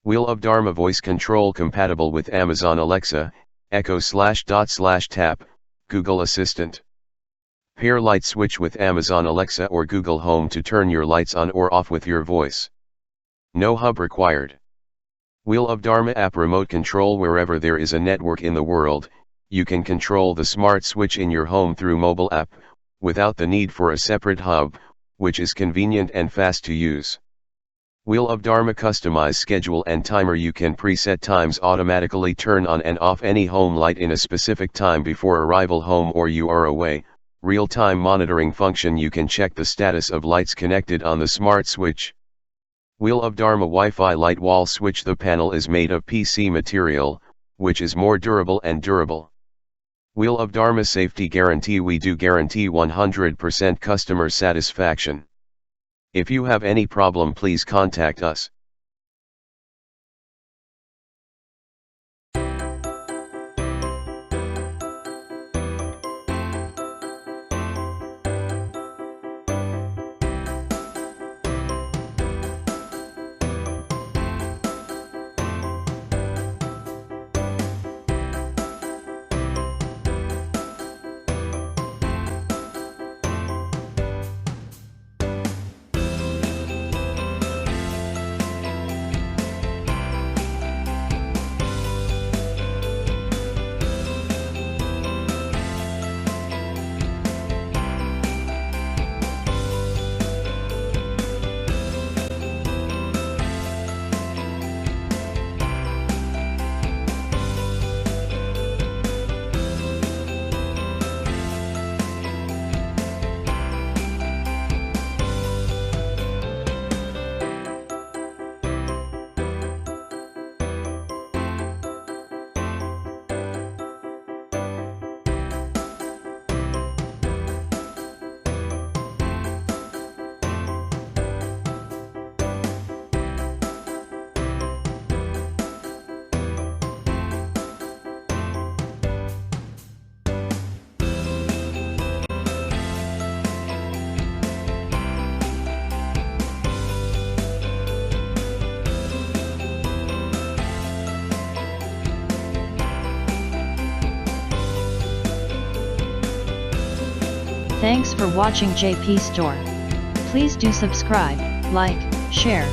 Wheel of Dharma voice control compatible with Amazon Alexa, Echo/Dot/Tap, Google Assistant. Pair light switch with Amazon Alexa or Google Home to turn your lights on or off with your voice. No hub required. Wheel of Dharma app remote control. Wherever there is a network in the world, you can control the smart switch in your home through mobile app, without the need for a separate hub, which is convenient and fast to use. Wheel of Dharma customize schedule and timer. You can preset times automatically turn on and off any home light in a specific time before arrival home or you are away. Real-time monitoring function. You can check the status of lights connected on the smart switch. Wheel of Dharma Wi-Fi light wall switch. The panel is made of PC material, which is more durable and durable. Wheel of Dharma safety guarantee. We do guarantee 100% customer satisfaction. If you have any problem, please contact us. Thanks for watching JP Store. Please do subscribe, like, share,